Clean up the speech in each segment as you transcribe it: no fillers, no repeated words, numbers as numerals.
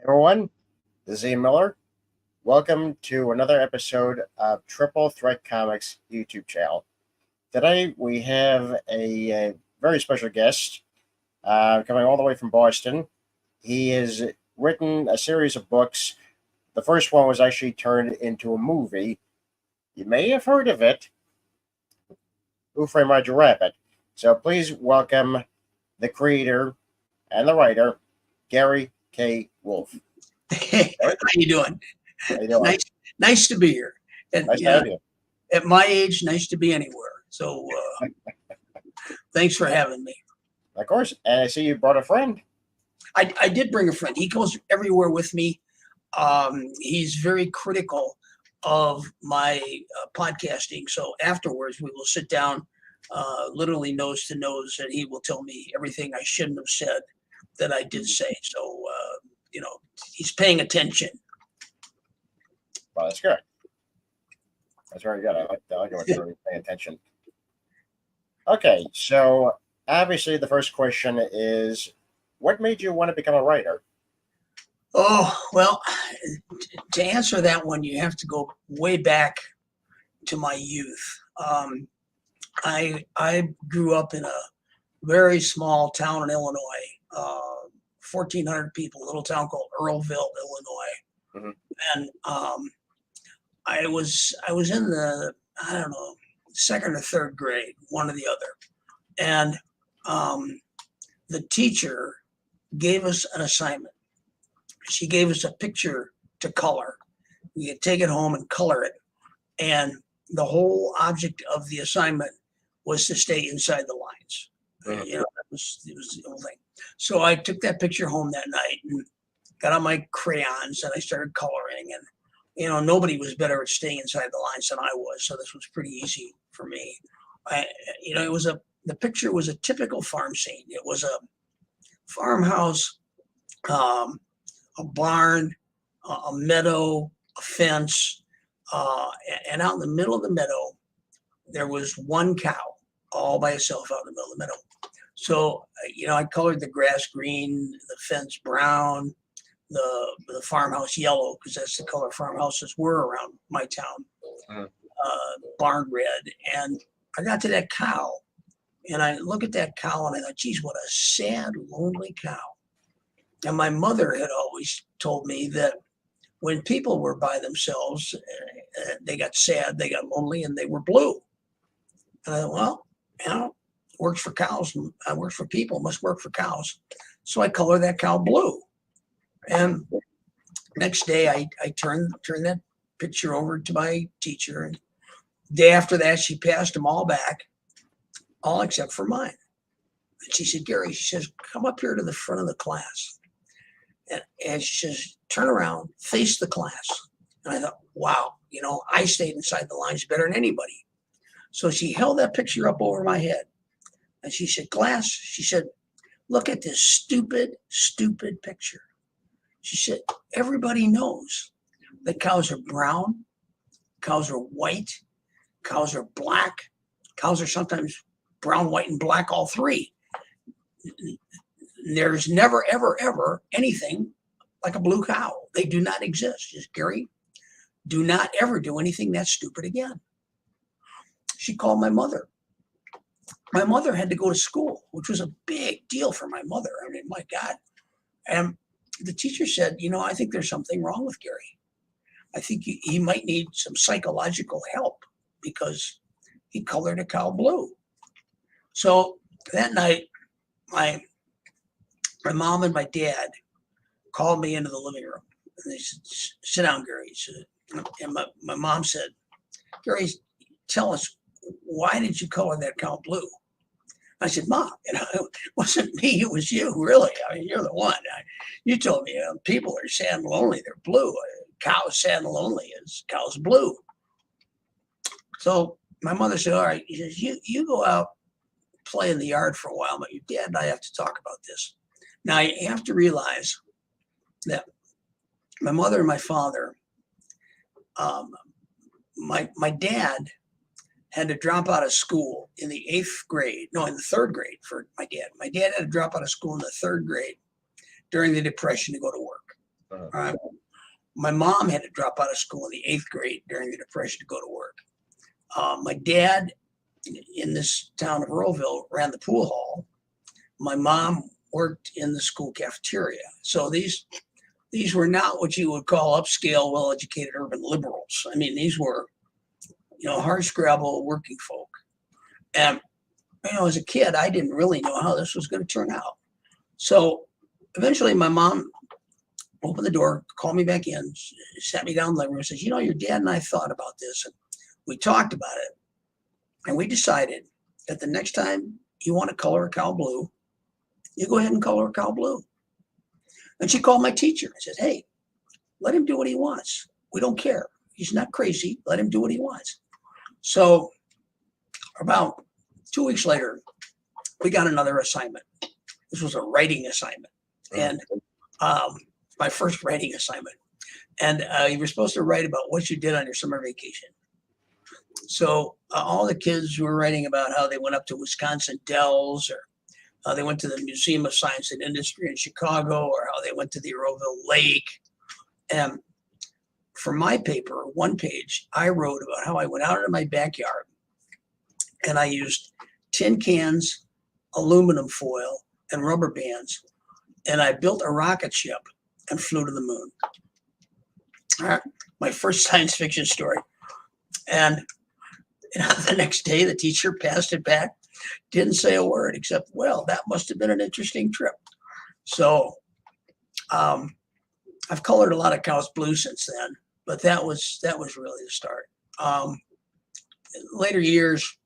Everyone, this is Ian Miller. Welcome to another episode of Triple Threat Comics YouTube channel. Today we have a very special guest coming all the way from Boston. He has written a series of books. The first one was actually turned into a movie. You may have heard of it, Who Framed Roger Rabbit. So please welcome the creator and the writer, Gary K. Wolf. Hey, how you doing? How you doing? Nice to be here. And Nice to have you. at my age, nice to be anywhere. So thanks for having me. Of course. And I see you brought a friend. I did bring a friend. He goes everywhere with me. He's very critical of my podcasting. So afterwards, we will sit down, literally nose to nose, and he will tell me everything I shouldn't have said that I did say. So, he's paying attention. Well, that's good. That's very good. I like when you're paying attention. Okay, so obviously the first question is, what made you want to become a writer? Oh, well, to answer that one, you have to go way back to my youth. I grew up in a very small town in Illinois, 1,400 people, a little town called Earlville, Illinois. Mhm. And I was in the, I don't know, second or third grade, one or the other. And the teacher gave us an assignment. She gave us a picture to color. We could take it home and color it. And the whole object of the assignment was to stay inside the lines. Mhm. It was the whole thing. So I took that picture home that night and got out my crayons and I started coloring. And nobody was better at staying inside the lines than I was. So this was pretty easy for me. The picture was a typical farm scene. It was a farmhouse, a barn, a meadow, a fence, and out in the middle of the meadow, there was one cow all by itself out in the middle of the meadow. So, I colored the grass green, the fence brown, the farmhouse yellow, because that's the color farmhouses were around my town, Mhm. barn red. And I got to that cow, and I look at that cow, and I thought, geez, what a sad, lonely cow. And my mother had always told me that when people were by themselves, they got sad, they got lonely, and they were blue. And I thought, well, works for cows, works for people, must work for cows. So I color that cow blue. And next day, I turned that picture over to my teacher. And day after that, she passed them all back, all except for mine. And she said, Gary, she says, come up here to the front of the class. And she says, turn around, face the class. And I thought, wow, I stayed inside the lines better than anybody. So she held that picture up over my head. And she said, class, she said, look at this stupid, stupid picture. She said, everybody knows that cows are brown, cows are white, cows are black, cows are sometimes brown, white, and black, all three. There's never, ever, ever anything like a blue cow. They do not exist. Just, Gary, do not ever do anything that stupid again. She called my mother. My mother had to go to school, which was a big deal for my mother. I mean, my God. And the teacher said, I think there's something wrong with Gary. I think he might need some psychological help because he colored a cow blue. So that night, my mom and my dad called me into the living room. And they said, sit down, Gary. And my mom said, Gary, tell us, why did you color that cow blue? I said, Mom, it wasn't me, it was you, really. I mean, you're the one. You told me people are sad and lonely, they're blue. Cows sad and lonely is cow's blue. So my mother said, all right, she says, you go out, play in the yard for a while, but your dad and I have to talk about this. Now, you have to realize that my mother and my father, my dad had to drop out of school in the third grade for my dad. My dad had to drop out of school in the third grade during the Depression to go to work. Uh-huh. All right. My mom had to drop out of school in the 8th grade during the Depression to go to work. My dad in this town of Earlville ran the pool hall. My mom worked in the school cafeteria. So these were not what you would call upscale, well-educated urban liberals. I mean, these were, hardscrabble working folk. And, as a kid, I didn't really know how this was going to turn out. So eventually my mom opened the door, called me back in, sat me down in the living room and says, your dad and I thought about this. And we talked about it. And we decided that the next time you want to color a cow blue, you go ahead and color a cow blue. And she called my teacher and said, hey, let him do what he wants. We don't care. He's not crazy. Let him do what he wants. So about 2 weeks later, we got another assignment. This was a writing assignment. And my first writing assignment. And you were supposed to write about what you did on your summer vacation. So all the kids were writing about how they went up to Wisconsin Dells, or they went to the Museum of Science and Industry in Chicago, or how they went to the Earlville Lake. And for my paper, one page, I wrote about how I went out into my backyard and I used tin cans, aluminum foil, and rubber bands, and I built a rocket ship and flew to the moon. All right, my first science fiction story. And the next day, the teacher passed it back, didn't say a word except, well, that must have been an interesting trip. So I've colored a lot of cows blue since then, but that was really the start. In later years,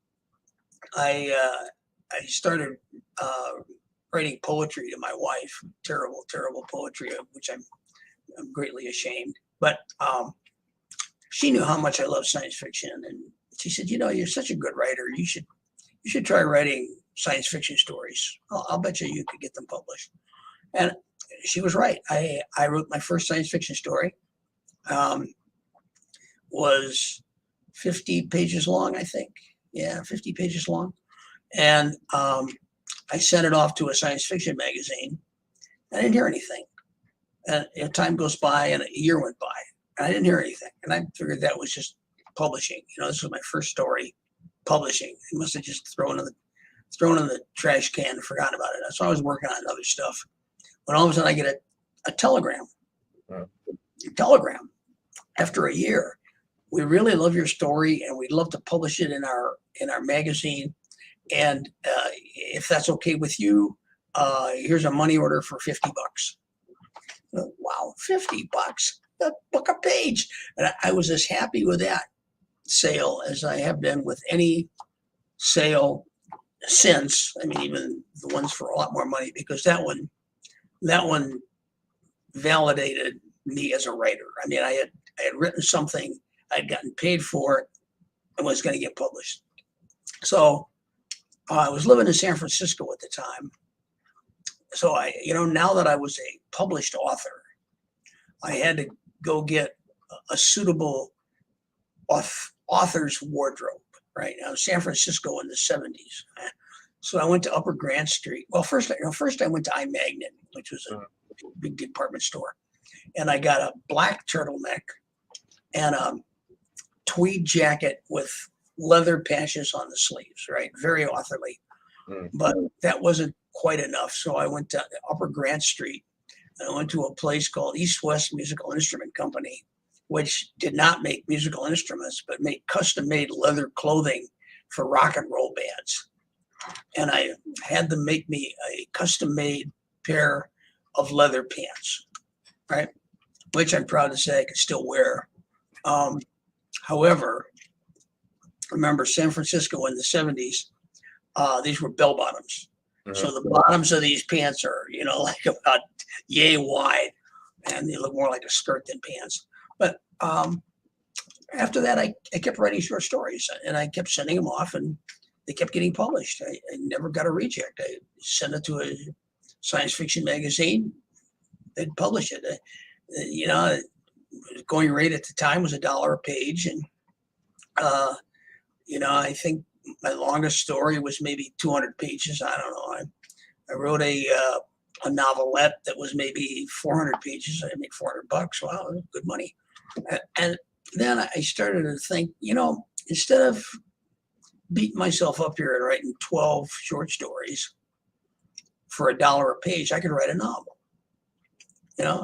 I started writing poetry to my wife, terrible poetry, of which I'm greatly ashamed. But she knew how much I love science fiction, and she said, you're such a good writer. You should try writing science fiction stories. I'll bet you could get them published. And she was right. I wrote my first science fiction story. Was 50 pages long, I think. Yeah, 50 pages long. And I sent it off to a science fiction magazine. I didn't hear anything. And time goes by, and a year went by, and I didn't hear anything. And I figured that was just publishing. This was my first story, publishing. He must have just thrown in the trash can and forgotten about it. So I was working on other stuff. When all of a sudden I get a telegram. Telegram after a year. We really love your story, and we'd love to publish it in our magazine. And if that's okay with you, here's a money order for $50. Wow, $50, a book a page. And I was as happy with that sale as I have been with any sale since. I mean, even the ones for a lot more money, because that one validated me as a writer. I mean, I had written something, I'd gotten paid for it, and was going to get published. So I was living in San Francisco at the time. So now that I was a published author, I had to go get a suitable author's wardrobe, right? Now, San Francisco in the 70s. So I went to Upper Grant Street. Well, first I went to I Magnin, which was a big department store. And I got a black turtleneck and a tweed jacket with leather patches on the sleeves, right? Very authorly. But that wasn't quite enough. So I went to Upper Grant Street, and I went to a place called East West Musical Instrument Company, which did not make musical instruments, but made custom-made leather clothing for rock and roll bands. And I had them make me a custom-made pair of leather pants, right? Which I'm proud to say I can still wear. However, remember San Francisco in the 70s, these were bell bottoms. So the bottoms of these pants are, like about yay wide, and they look more like a skirt than pants. But after that, I kept writing short stories, and I kept sending them off, and they kept getting published. I never got a reject. I sent it to a science fiction magazine. They'd publish it. Going rate at the time was $1 a page. And, I think my longest story was maybe 200 pages. I don't know. I wrote a a novelette that was maybe 400 pages. I made $400. Wow, good money. And then I started to think, instead of beating myself up here and writing 12 short stories for $1 a page, I could write a novel.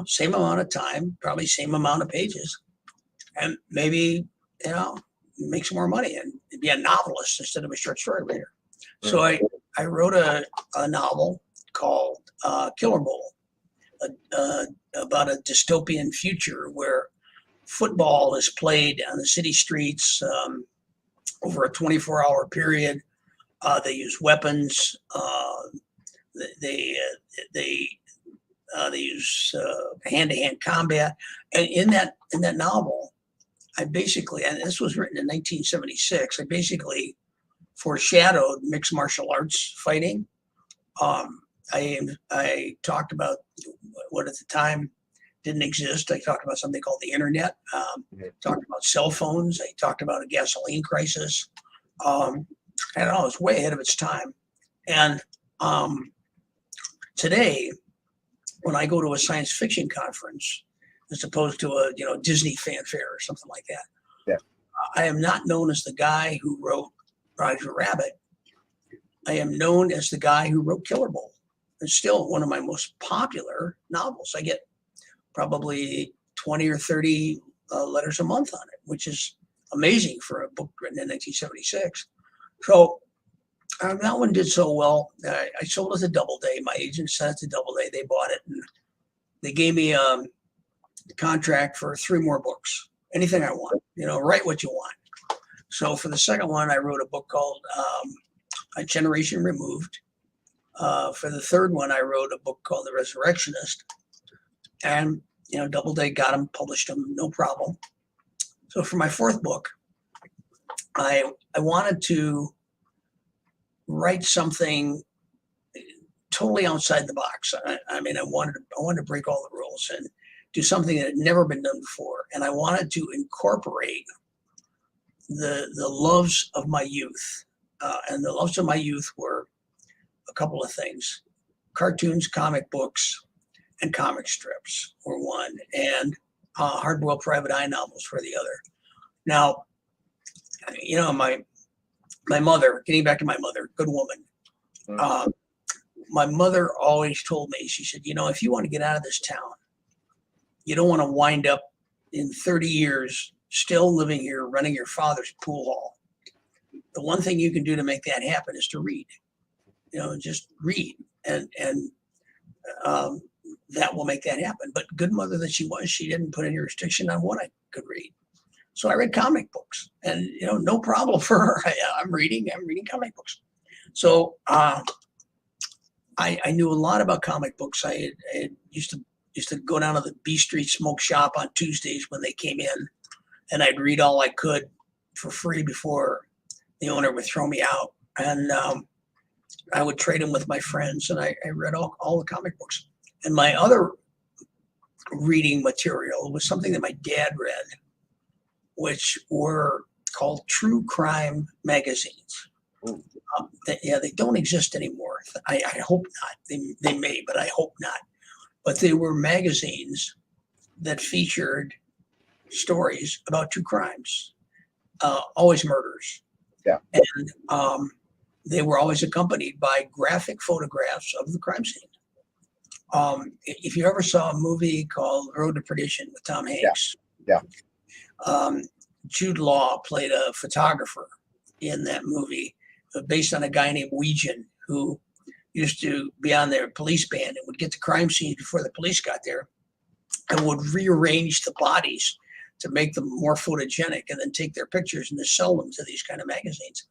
Same amount of time, probably same amount of pages, and maybe, make some more money and be a novelist instead of a short story writer. So I wrote a novel called Killer Bowl, about a dystopian future where football is played on the city streets over a 24-hour period. They use weapons. They use hand-to-hand combat. And in that novel, I basically, and this was written in 1976, I basically foreshadowed mixed martial arts fighting. I talked about what at the time didn't exist. I talked about something called the internet. Talked about cell phones. I talked about a gasoline crisis. I don't know, it's way ahead of its time. And today, when I go to a science fiction conference, as opposed to a Disney fanfare or something like that, yeah, I am not known as the guy who wrote Roger Rabbit. I am known as the guy who wrote Killer Bowl. It's still one of my most popular novels. I get probably 20 or 30 letters a month on it, which is amazing for a book written in 1976. So that one did so well. I sold it to Doubleday. My agent sent it to Doubleday. They bought it, and they gave me a contract for 3 more books. Anything I want, write what you want. So for the second one, I wrote a book called A Generation Removed. For the third one, I wrote a book called The Resurrectionist. And, Doubleday got them, published them, no problem. So for my fourth book, I wanted to write something totally outside the box. I wanted to break all the rules and do something that had never been done before. And I wanted to incorporate the loves of my youth. And the loves of my youth were a couple of things: cartoons, comic books, and comic strips were one, and hard-boiled private eye novels were the other. Now, my mother, getting back to my mother, good woman. My mother always told me, she said, if you want to get out of this town, you don't want to wind up in 30 years still living here, running your father's pool hall. The one thing you can do to make that happen is to read. Just read, and that will make that happen. But good mother that she was, she didn't put any restriction on what I could read. So I read comic books, and no problem for her. I'm reading comic books. So I knew a lot about comic books. I used to go down to the B Street Smoke Shop on Tuesdays when they came in, and I'd read all I could for free before the owner would throw me out. And I would trade them with my friends, and I read all the comic books. And my other reading material was something that my dad read, which were called true crime magazines. They don't exist anymore. I hope not. They may, but I hope not. But they were magazines that featured stories about true crimes, always murders. Yeah. And they were always accompanied by graphic photographs of the crime scene. If you ever saw a movie called Road to Perdition with Tom Hanks, Jude Law played a photographer in that movie, based on a guy named Weegan, who used to be on their police band and would get to crime scenes before the police got there and would rearrange the bodies to make them more photogenic and then take their pictures and then sell them to these kind of magazines.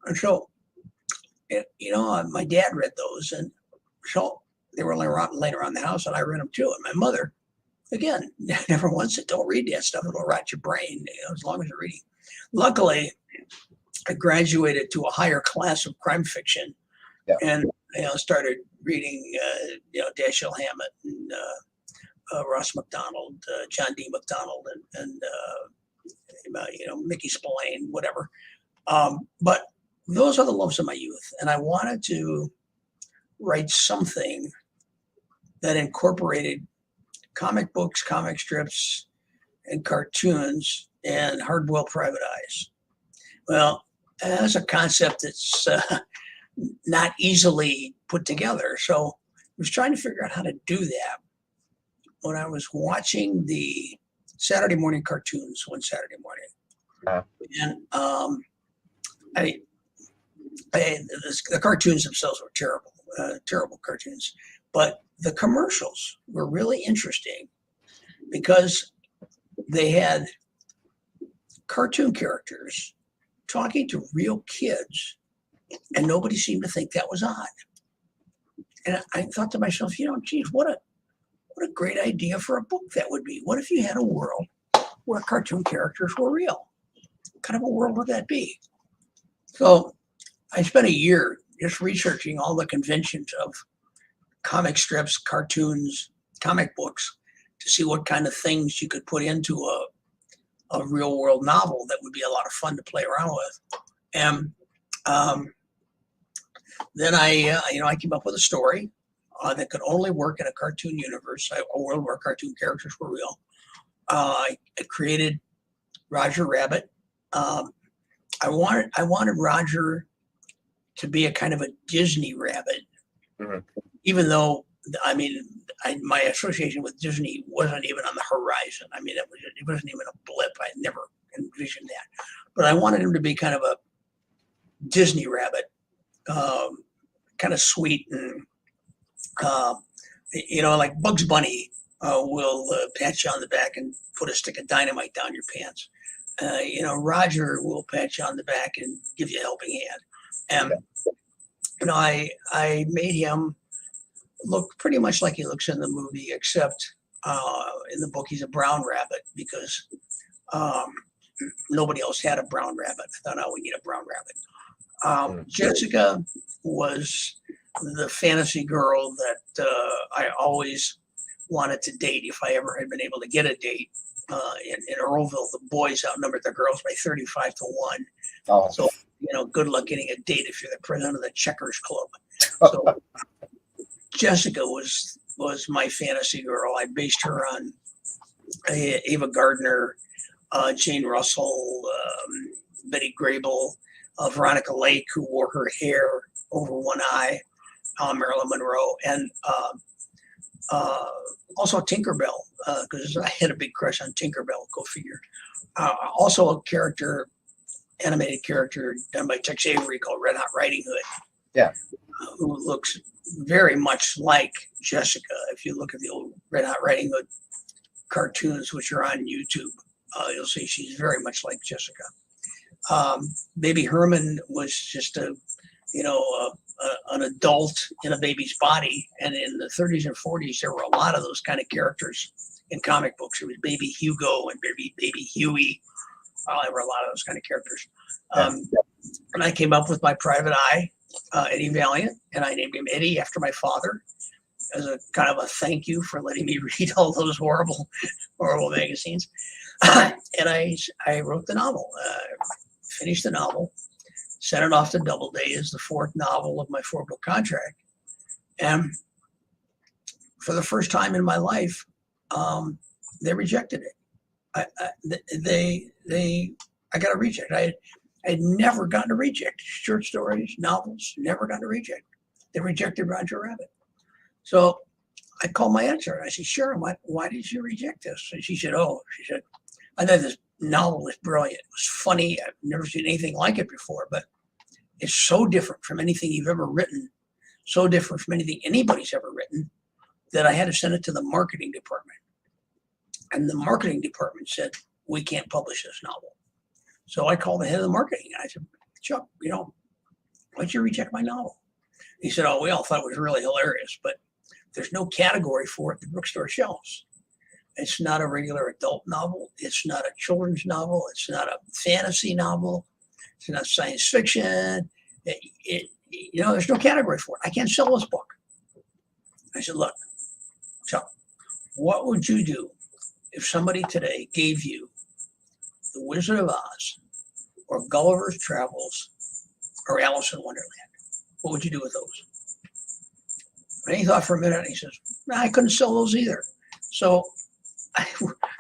And so, my dad read those, and so they were laying around the house, and I read them too. And my mother, again, never once said, don't read that stuff, it'll rot your brain, as long as you're reading. Luckily, I graduated to a higher class of crime fiction, and started reading Dashiell Hammett and Ross McDonald, John D. McDonald, and Mickey Spillane, whatever. But those are the loves of my youth, and I wanted to write something that incorporated comic books, comic strips, and cartoons and Hard-Boiled Private Eyes. Well, that's a concept that's not easily put together. So I was trying to figure out how to do that when I was watching the Saturday morning cartoons one Saturday morning. And the cartoons themselves were terrible, terrible cartoons. But the commercials were really interesting because they had cartoon characters talking to real kids, and nobody seemed to think that was odd. And I thought to myself, geez, what a great idea for a book that would be. What if you had a world where cartoon characters were real? What kind of a world would that be? So I spent a year just researching all the conventions of comic strips, cartoons, comic books to see what kind of things you could put into a real world novel that would be a lot of fun to play around with. And then I came up with a story that could only work in a cartoon universe, a world where cartoon characters were real. I created Roger Rabbit. I wanted Roger to be a kind of a Disney rabbit, even though my association with Disney wasn't even on the horizon. It wasn't even a blip. I never envisioned that. But I wanted him to be kind of a Disney rabbit, kind of sweet and, like Bugs Bunny will pat you on the back and put a stick of dynamite down your pants. Roger will pat you on the back and give you a helping hand. And, I made him look pretty much like he looks in the movie, except in the book he's a brown rabbit because nobody else had a brown rabbit. I thought, we need a brown rabbit. Jessica was the fantasy girl that I always wanted to date if I ever had been able to get a date. In Earlville, the boys outnumbered the girls by 35 to 1. Oh. So, good luck getting a date if you're the president of the Checkers Club. So Jessica was my fantasy girl. I based her on Ava Gardner, Jane Russell, Betty Grable, Veronica Lake, who wore her hair over one eye, Marilyn Monroe, and also Tinkerbell, because I had a big crush on Tinkerbell, go figure. Also a animated character done by Tex Avery called Red Hot Riding Hood. Yeah. Who looks very much like Jessica. If you look at the old Red Hot Riding Hood cartoons, which are on YouTube, you'll see she's very much like Jessica. Baby Herman was just an adult in a baby's body. And in the 30s and 40s, there were a lot of those kind of characters in comic books. It was Baby Hugo and Baby Huey. There were a lot of those kind of characters. And I came up with my private eye, Eddie Valiant, and I named him Eddie after my father as a kind of a thank you for letting me read all those horrible magazines. And I wrote the novel, finished the novel, sent it off to Doubleday as the fourth novel of my 4-book contract. And for the first time in my life, they rejected it. I got a reject. I had never gotten a reject. Short stories, novels, never gotten a reject. They rejected Roger Rabbit. So I called my editor and I said, Sharon, why did you reject this? And she said, I thought this novel was brilliant. It was funny. I've never seen anything like it before, but it's so different from anything you've ever written, so different from anything anybody's ever written, that I had to send it to the marketing department. And the marketing department said, we can't publish this novel. So I called the head of the marketing and I said, Chuck, why'd you reject my novel? He said, we all thought it was really hilarious, but there's no category for it at the bookstore shelves. It's not a regular adult novel. It's not a children's novel. It's not a fantasy novel. It's not science fiction. There's no category for it. I can't sell this book. I said, look, Chuck, what would you do if somebody today gave you The Wizard of Oz or Gulliver's Travels or Alice in Wonderland? What would you do with those? And he thought for a minute and he says, I couldn't sell those either. So I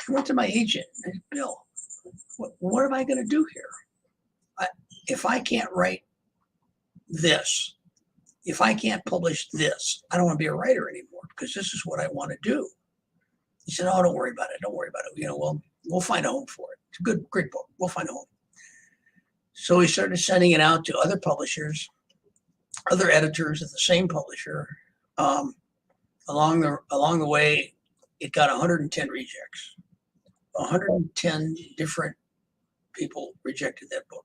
went to my agent and said, Bill, what am I going to do here? If I can't write this, if I can't publish this, I don't want to be a writer anymore because this is what I want to do. He said, oh, don't worry about it. Don't worry about it. We'll find a home for it. It's a great book. We'll find a home. So he started sending it out to other publishers, other editors at the same publisher. Along the way, it got 110 rejects. 110 different people rejected that book,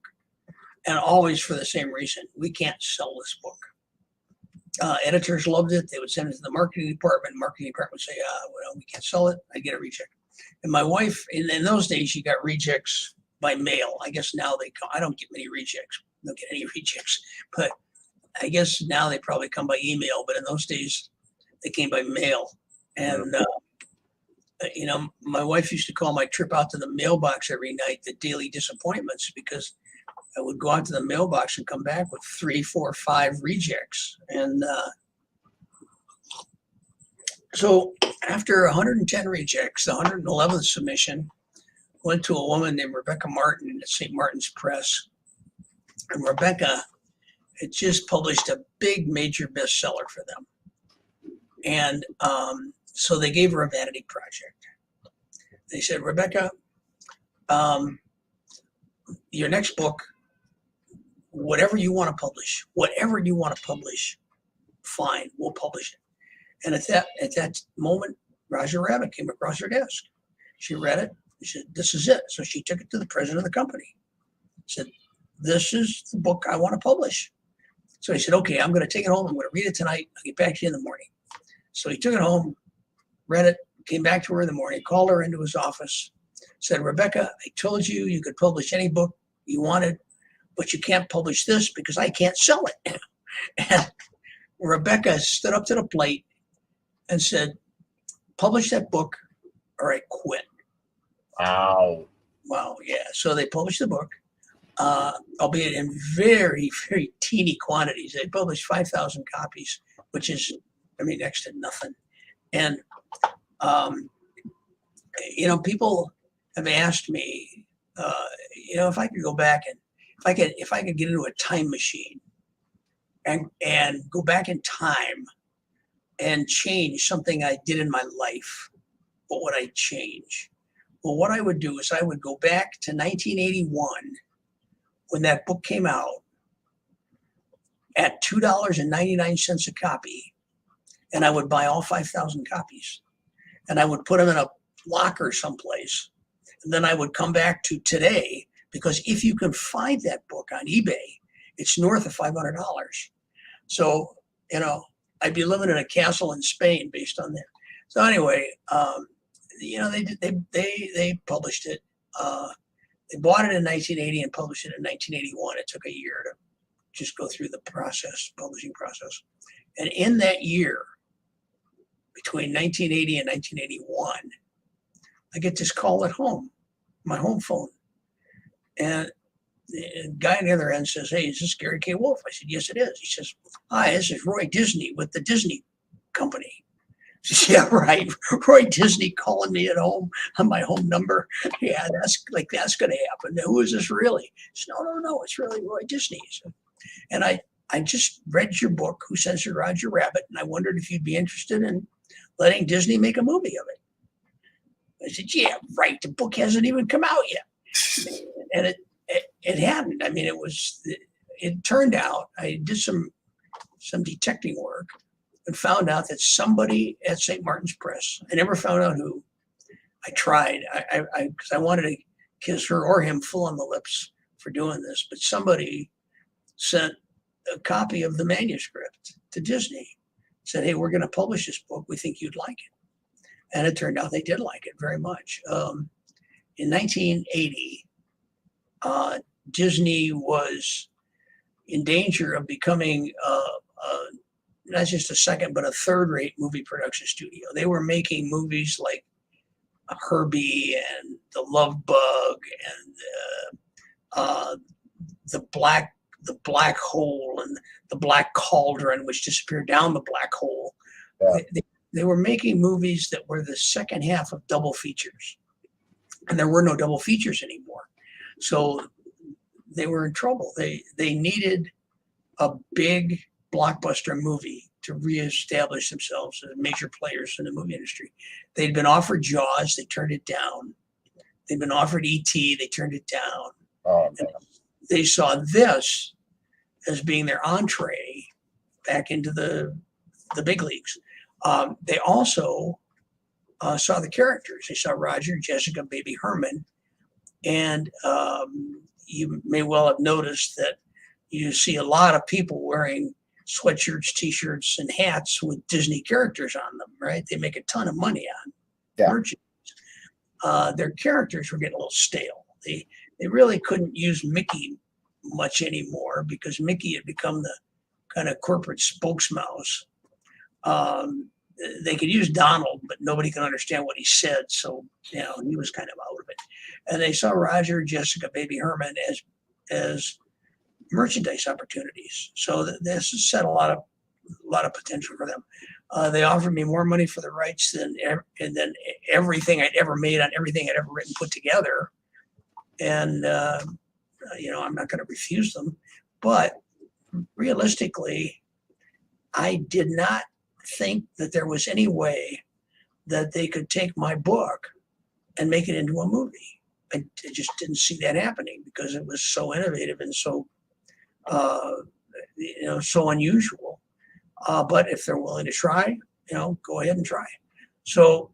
and always for the same reason: we can't sell this book. Editors loved it. They would send it to the marketing department. Marketing department would say, well, we can't sell it. I get a reject. And my wife, in those days, she got rejects by mail. I guess now I don't get many rejects. I don't get any rejects, but I guess now they probably come by email. But in those days, they came by mail. And, my wife used to call my trip out to the mailbox every night the daily disappointments, because I would go out to the mailbox and come back with 3, 4, 5 rejects. And so after 110 rejects, the 111th submission went to a woman named Rebecca Martin at St. Martin's Press. And Rebecca had just published a big major bestseller for them. And so they gave her a vanity project. They said, Rebecca, your next book, whatever you want to publish, fine, we'll publish it. And at that moment, Roger Rabbit came across her desk. She read it. She said, this is it. So she took it to the president of the company. Said, this is the book I want to publish. So he said, okay, I'm going to take it home. I'm going to read it tonight. I'll get back to you in the morning. So he took it home, read it, came back to her in the morning, called her into his office, said, Rebecca, I told you you could publish any book you wanted, but you can't publish this because I can't sell it. And Rebecca stood up to the plate and said, publish that book or I quit. Wow. Wow, yeah. So they published the book, albeit in very, very teeny quantities. They published 5,000 copies, which is, next to nothing. And, people have asked me, if I could go back and if I could get into a time machine and go back in time and change something I did in my life, what would I change? Well, what I would do is I would go back to 1981 when that book came out at $2.99 a copy, and I would buy all 5,000 copies, and I would put them in a locker someplace, and then I would come back to today, because if you can find that book on eBay, it's north of $500. So, I'd be living in a castle in Spain based on that. So anyway, they published it. They bought it in 1980 and published it in 1981. It took a year to just go through the publishing process. And in that year, between 1980 and 1981, I get this call at home, my home phone. And the guy on the other end says, hey, is this Gary K. Wolf? I said, yes, it is. He says, hi, this is Roy Disney with the Disney Company. I said, yeah, right. Roy Disney calling me at home on my home number. Yeah, that's going to happen. Who is this really? I said, no, it's really Roy Disney. So, and I just read your book, Who Censored Roger Rabbit, and I wondered if you'd be interested in letting Disney make a movie of it. I said, yeah, right. The book hasn't even come out yet. And it hadn't. It turned out, I did some detecting work and found out that somebody at St. Martin's Press, I never found out who. I tried, because I wanted to kiss her or him full on the lips for doing this, but somebody sent a copy of the manuscript to Disney, said, hey, we're going to publish this book. We think you'd like it. And it turned out they did like it very much. In 1980, Disney was in danger of becoming not just a second, but a third-rate movie production studio. They were making movies like Herbie and The Love Bug and the Black Hole and the Black Cauldron, which disappeared down the black hole. Yeah. they were making movies that were the second half of double features, and there were no double features anymore. So they were in trouble. They needed a big blockbuster movie to reestablish themselves as major players in the movie industry. They'd been offered Jaws, they turned it down. They'd been offered E.T., they turned it down. Oh, man. They saw this as being their entree back into the big leagues. They also saw the characters. They saw Roger, Jessica, Baby Herman, and you may well have noticed that you see a lot of people wearing sweatshirts, T-shirts, and hats with Disney characters on them. Right? They make a ton of money on merchandise. Their characters were getting a little stale. They really couldn't use Mickey much anymore because Mickey had become the kind of corporate spokesmouse. They could use Donald, but nobody could understand what he said. So, he was kind of out of it. And they saw Roger, Jessica, Baby Herman as merchandise opportunities. So this set a lot of potential for them. They offered me more money for the rights than everything I'd ever made on everything I'd ever written put together. And, I'm not going to refuse them. But realistically, I did not think that there was any way that they could take my book and make it into a movie. I just didn't see that happening because it was so innovative and so, so unusual. But if they're willing to try, go ahead and try. So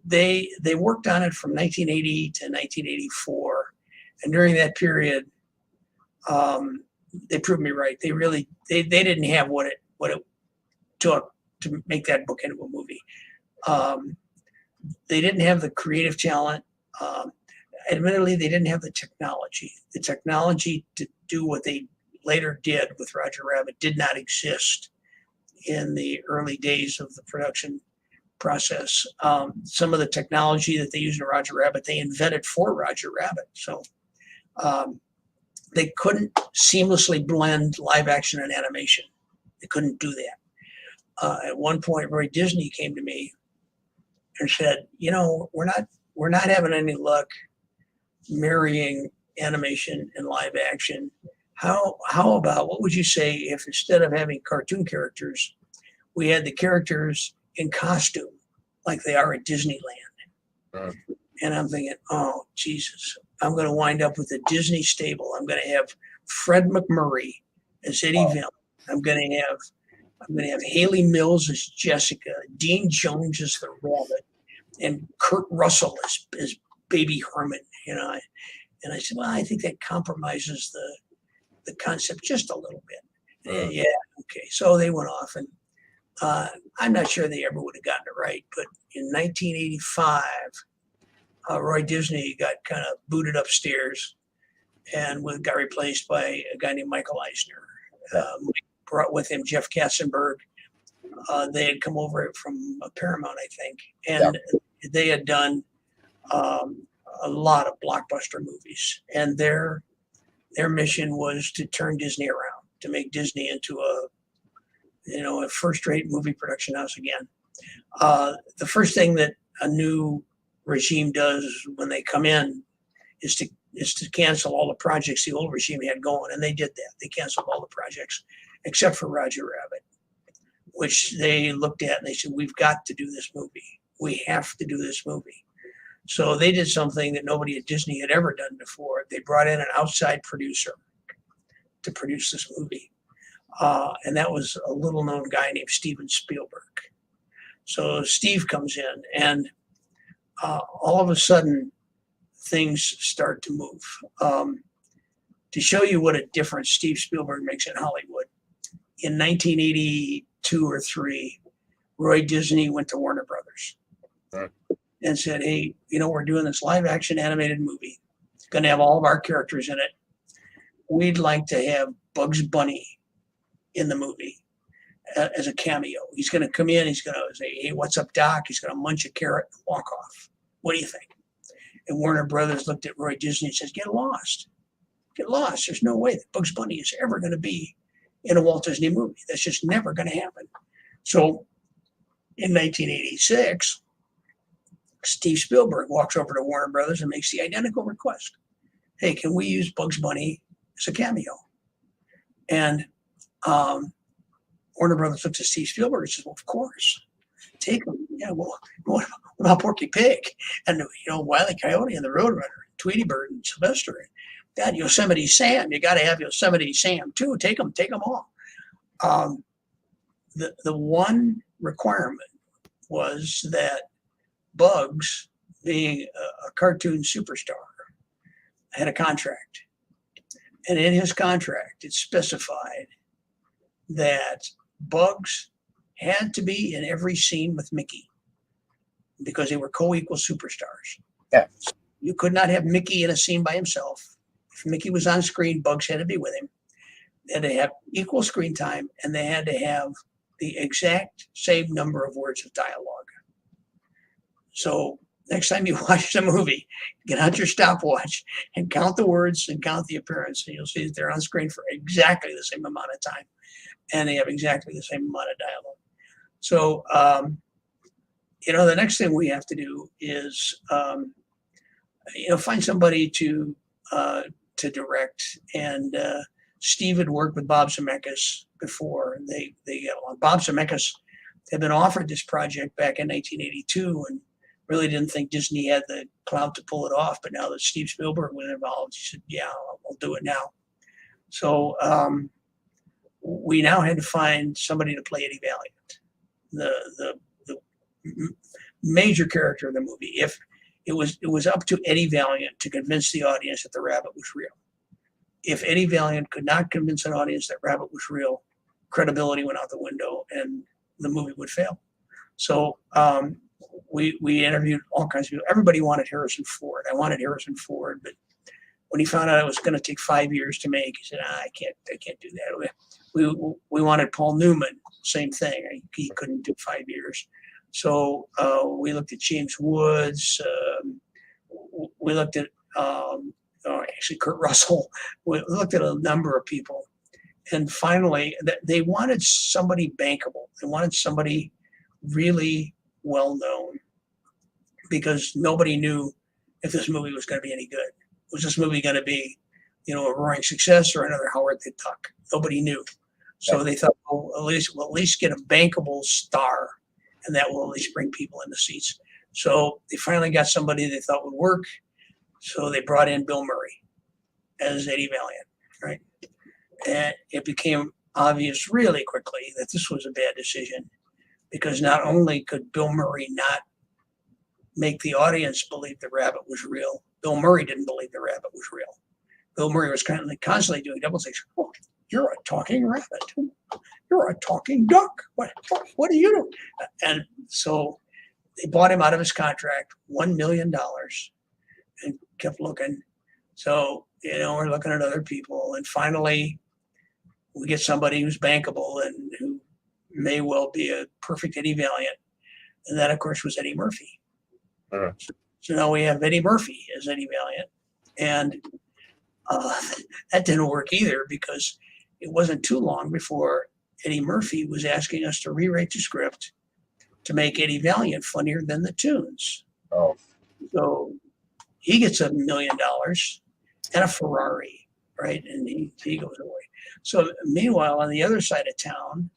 they worked on it from 1980 to 1984. And during that period, they proved me right. They didn't have what it took to make that book into a movie. They didn't have the creative talent. Admittedly, they didn't have the technology. The technology to do what they later did with Roger Rabbit did not exist in the early days of the production process. Some of the technology that they used in Roger Rabbit, they invented for Roger Rabbit. So they couldn't seamlessly blend live action and animation. They couldn't do that. At one point, Roy Disney came to me and said, we're not having any luck marrying animation and live action. How about, what would you say if instead of having cartoon characters, we had the characters in costume like they are at Disneyland? And I'm thinking, oh, Jesus, I'm going to wind up with a Disney stable. I'm going to have Fred McMurray as Eddie Vim. I'm going to have Haley Mills as Jessica, Dean Jones as the Rabbit, and Kurt Russell as Baby Herman. And I said, well, I think that compromises the concept just a little bit. Yeah, okay. So they went off, and I'm not sure they ever would have gotten it right. But in 1985, Roy Disney got kind of booted upstairs and got replaced by a guy named Michael Eisner. Brought with him Jeff Katzenberg. They had come over from Paramount, I think, and they had done a lot of blockbuster movies. And their mission was to turn Disney around, to make Disney into a first-rate movie production house again. The first thing that a new regime does when they come in is to cancel all the projects the old regime had going, and they did that. They canceled all the projects except for Roger Rabbit, which they looked at and they said, we've got to do this movie. We have to do this movie. So they did something that nobody at Disney had ever done before. They brought in an outside producer to produce this movie. And that was a little known guy named Steven Spielberg. So Steve comes in, and all of a sudden things start to move. To show you what a difference Steve Spielberg makes in Hollywood, in 1982 or 3, Roy Disney went to Warner Brothers and said, hey, we're doing this live action animated movie. It's going to have all of our characters in it. We'd like to have Bugs Bunny in the movie as a cameo. He's going to come in. He's going to say, hey, what's up, Doc? He's going to munch a carrot and walk off. What do you think? And Warner Brothers looked at Roy Disney and says, get lost. Get lost. There's no way that Bugs Bunny is ever going to be in a Walt Disney movie. That's just never going to happen. So in 1986, Steve Spielberg walks over to Warner Brothers and makes the identical request. Hey, can we use Bugs Bunny as a cameo? And Warner Brothers looks at Steve Spielberg and says, well, of course. Take him. Yeah, well, what about Porky Pig? And, Wile E. Coyote and the Roadrunner, Tweety Bird and Sylvester. God, Yosemite Sam. You got to have Yosemite Sam, too. Take them all. The one requirement was that Bugs, being a cartoon superstar, had a contract. And in his contract, it specified that Bugs had to be in every scene with Mickey because they were co-equal superstars. Yeah. So you could not have Mickey in a scene by himself. If Mickey was on screen, Bugs had to be with him. They had to have equal screen time, and they had to have the exact same number of words of dialogue. So next time you watch the movie, get out your stopwatch and count the words and count the appearance, and you'll see that they're on screen for exactly the same amount of time, and they have exactly the same amount of dialogue. So, the next thing we have to do is, find somebody to direct. And Steve had worked with Bob Zemeckis before, and they got along. Bob Zemeckis had been offered this project back in 1982, and really didn't think Disney had the clout to pull it off. But now that Steve Spielberg was involved, he said, "Yeah, I'll do it now." So we now had to find somebody to play Eddie Valiant, the major character of the movie. If it was up to Eddie Valiant to convince the audience that the rabbit was real. If Eddie Valiant could not convince an audience that rabbit was real, credibility went out the window and the movie would fail. So we interviewed all kinds of people. Everybody wanted Harrison Ford. I wanted Harrison Ford, but when he found out it was going to take 5 years to make, he said, I can't do that. We wanted Paul Newman, same thing. He couldn't do 5 years. So we looked at James Woods. We looked at actually Kurt Russell. We looked at a number of people. And finally, they wanted somebody bankable. They wanted somebody really well known, because nobody knew if this movie was going to be any good. Was this movie going to be, a roaring success or another Howard the Duck? Nobody knew. So they thought, we'll at least get a bankable star, and that will at least bring people in the seats. So they finally got somebody they thought would work. So they brought in Bill Murray as Eddie Valiant, right? And it became obvious really quickly that this was a bad decision, because not only could Bill Murray not make the audience believe the rabbit was real, Bill Murray didn't believe the rabbit was real. Bill Murray was constantly doing double takes. Oh, you're a talking rabbit. You're a talking duck. What are you doing? And so they bought him out of his contract, $1 million, and kept looking. So, we're looking at other people. And finally, we get somebody who's bankable and who may well be a perfect Eddie Valiant. And that, of course, was Eddie Murphy. Uh-huh. So now we have Eddie Murphy as Eddie Valiant. And that didn't work either, because it wasn't too long before Eddie Murphy was asking us to rewrite the script to make Eddie Valiant funnier than the Toons. Oh. So he gets $1 million and a Ferrari, right? And he goes away. So meanwhile, on the other side of town,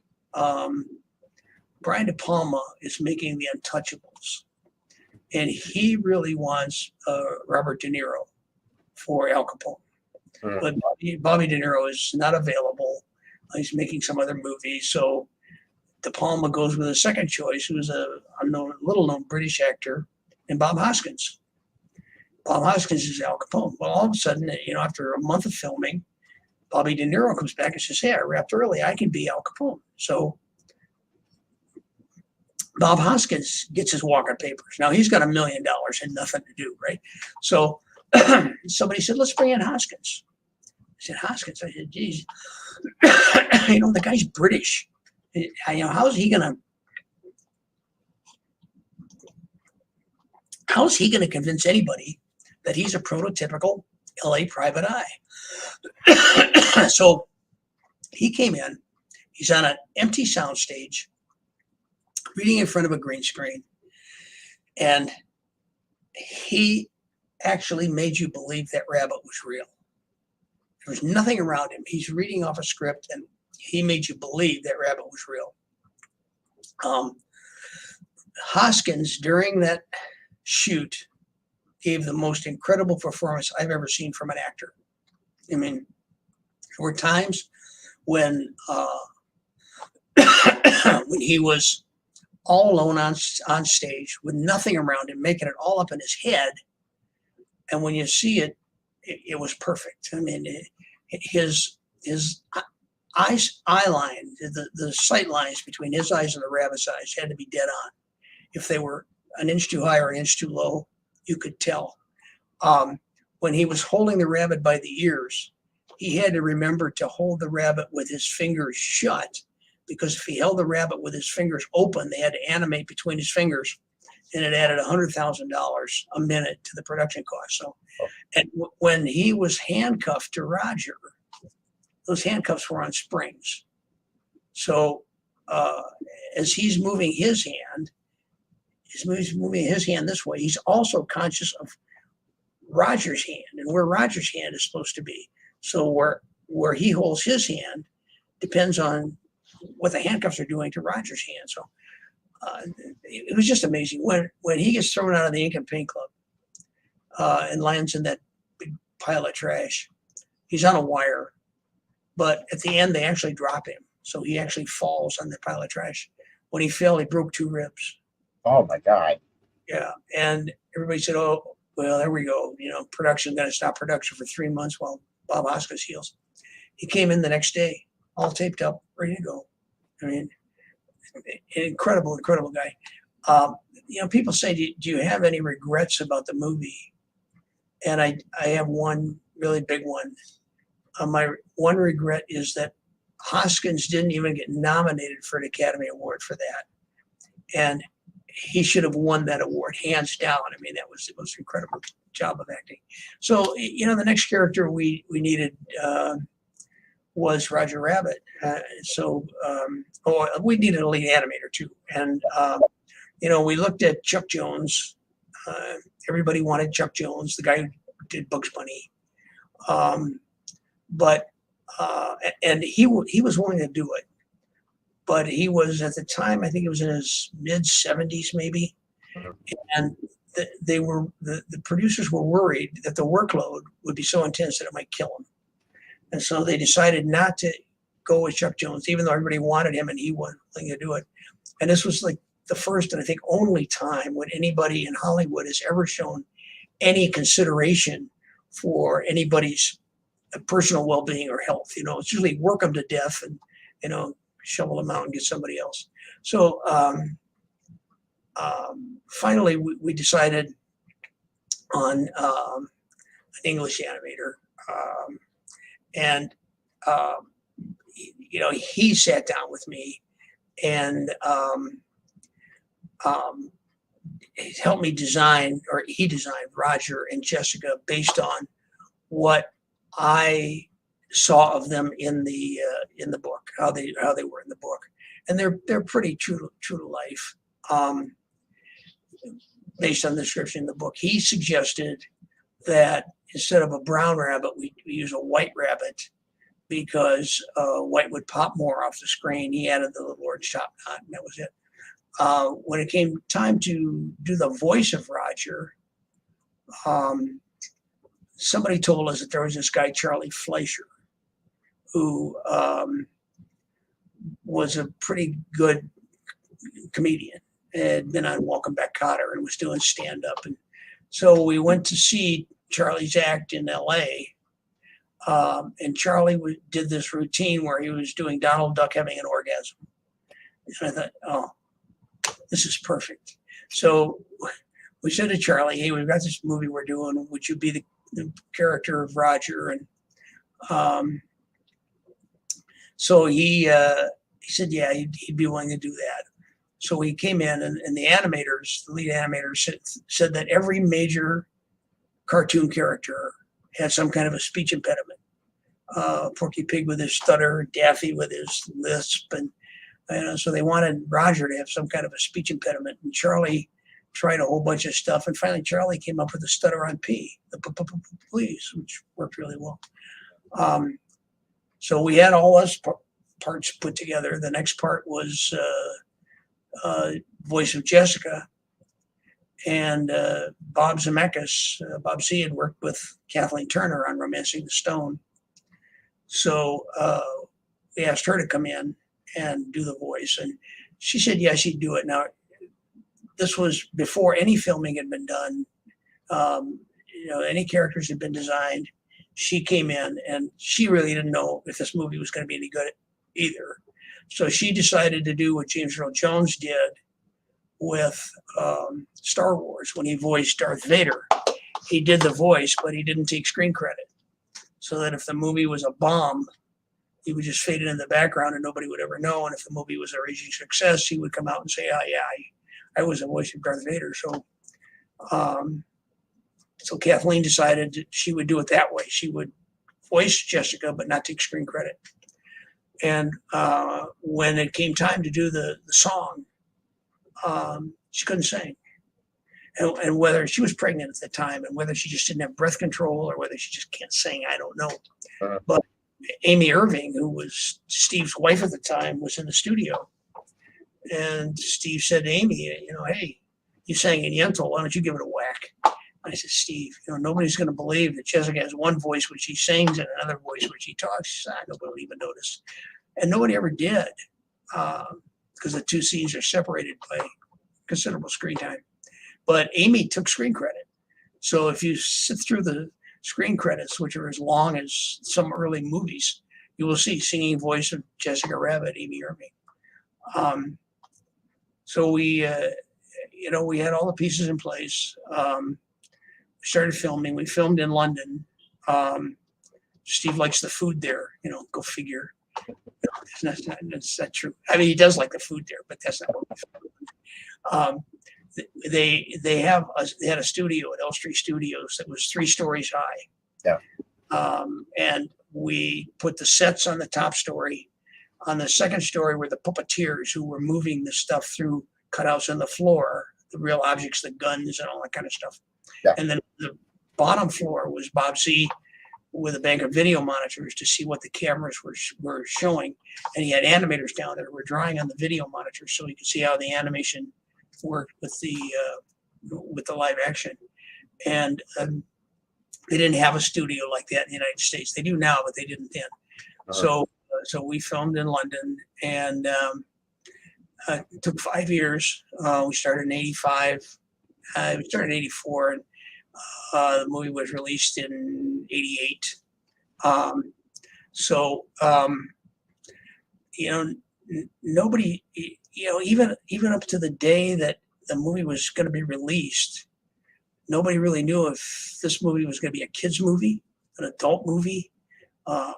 Brian De Palma is making The Untouchables. And he really wants Robert De Niro for Al Capone. But Bobby De Niro is not available. He's making some other movie. So De Palma goes with a second choice, who's a little-known British actor, and Bob Hoskins. Bob Hoskins is Al Capone. Well, all of a sudden, after a month of filming, Bobby De Niro comes back and says, hey, I wrapped early. I can be Al Capone. So Bob Hoskins gets his Walker papers. Now, he's got $1 million and nothing to do, right? So somebody said, let's bring in Hoskins. I said, Hoskins? I said, geez, the guy's British. How's he going to convince anybody that he's a prototypical LA private eye? So he came in. He's on an empty soundstage. reading in front of a green screen, and he actually made you believe that rabbit was real. There was nothing around him. He's reading off a script, and he made you believe that rabbit was real. Hoskins, during that shoot, gave the most incredible performance I've ever seen from an actor. I mean, there were times when when he was all alone on stage with nothing around him, making it all up in his head. And when you see it, it was perfect. I mean, his eye line, the sight lines between his eyes and the rabbit's eyes had to be dead on. If they were an inch too high or an inch too low, you could tell. When he was holding the rabbit by the ears, he had to remember to hold the rabbit with his fingers shut, because if he held the rabbit with his fingers open, they had to animate between his fingers, and it added $100,000 a minute to the production cost. So, and when he was handcuffed to Roger, those handcuffs were on springs. So as he's moving his hand, he's moving his hand this way. He's also conscious of Roger's hand and where Roger's hand is supposed to be. So where he holds his hand depends on what the handcuffs are doing to Roger's hand. So it was just amazing. When he gets thrown out of the Ink and Paint Club and lands in that big pile of trash, he's on a wire. But at the end, they actually drop him. So he actually falls on the pile of trash. When he fell, he broke 2 ribs. Oh my God. Yeah. And everybody said, oh, well, there we go. You know, production going to stop production for 3 months while Bob Hoskins heals. He came in the next day, all taped up, ready to go. I mean, incredible guy. You know, people say, do you have any regrets about the movie? And I have one really big one. My one regret is that Hoskins didn't even get nominated for an Academy Award for that. And he should have won that award, hands down. I mean, that was the most incredible job of acting. So, you know, the next character we needed was Roger Rabbit. We needed a lead animator too. And, you know, we looked at Chuck Jones. Everybody wanted Chuck Jones, the guy who did Bugs Bunny. And he was willing to do it. But he was, at the time, I think he was in his mid-70s maybe. And the producers were worried that the workload would be so intense that it might kill him. And so they decided not to go with Chuck Jones, even though everybody wanted him and he wasn't willing to do it. And this was like the first and I think only time when anybody in Hollywood has ever shown any consideration for anybody's personal well-being or health. You know, it's usually work them to death and, you know, shovel them out and get somebody else. So finally, we decided on an English animator. You know, he sat down with me and helped me design, or he designed Roger and Jessica based on what I saw of them in the book, how they were in the book, and they're pretty true to life, based on the description in the book. He suggested that instead of a brown rabbit, we use a white rabbit because white would pop more off the screen. He added the little orange top knot, and that was it. When it came time to do the voice of Roger, somebody told us that there was this guy, Charlie Fleischer, who was a pretty good comedian, had been on Welcome Back, Kotter, and was doing stand-up. And so we went to see Charlie's act in L.A., and Charlie did this routine where he was doing Donald Duck having an orgasm. And I thought, oh, this is perfect. So we said to Charlie, hey, we've got this movie we're doing. Would you be the character of Roger? And so he said, yeah, he'd be willing to do that. So he came in, and the animators, the lead animators, said that every major cartoon character had some kind of a speech impediment. Porky Pig with his stutter, Daffy with his lisp, and So they wanted Roger to have some kind of a speech impediment, and Charlie tried a whole bunch of stuff, and finally Charlie came up with the stutter on P, the please, which worked really well. So we had all those parts put together. The next part was voice of Jessica, and Bob Zemeckis. Bob Z had worked with Kathleen Turner on Romancing the Stone, so we asked her to come in and do the voice, and she said yes, she'd do it. Now, this was before any filming had been done. Any characters had been designed. She came in, and she really didn't know if this movie was going to be any good either. So she decided to do what James Earl Jones did with Star Wars when he voiced Darth Vader. He did the voice, but he didn't take screen credit. So that if the movie was a bomb, he would just fade it in the background and nobody would ever know. And if the movie was a raging success, he would come out and say, "Oh yeah, I was the voice of Darth Vader." So Kathleen decided that she would do it that way. She would voice Jessica, but not take screen credit. And when it came time to do the song, she couldn't sing. And whether she was pregnant at the time and whether she just didn't have breath control or whether she just can't sing, I don't know. But Amy Irving, who was Steve's wife at the time, was in the studio. And Steve said to Amy, "Hey, you sang in Yentl, why don't you give it a whack?" I said, "Steve, nobody's going to believe that Jessica has one voice when she sings and another voice when she talks." She said, "Nobody will even notice." And nobody ever did, because the two scenes are separated by considerable screen time. But Amy took screen credit. So if you sit through the screen credits, which are as long as some early movies, you will see singing voice of Jessica Rabbit, Amy Irving. So we had all the pieces in place. We started filming. We filmed in London. Steve likes the food there. Go figure. That's not true. I mean, he does like the food there, but that's not what we filmed. They had a studio at Elstree Studios that was 3 stories high. Yeah. And we put the sets on the top story. On the second story were the puppeteers who were moving the stuff through cutouts on the floor, the real objects, the guns and all that kind of stuff. Yeah. And then the bottom floor was Bob Z with a bank of video monitors to see what the cameras were showing. And he had animators down there who were drawing on the video monitors so he could see how the animation worked with the live action. And they didn't have a studio like that in the United States. They do now, but they didn't then. So we filmed in London, and it took 5 years. We started in 85. We started in 84, and the movie was released in 88. Nobody, even up to the day that the movie was going to be released, nobody really knew if this movie was going to be a kids movie, an adult movie, a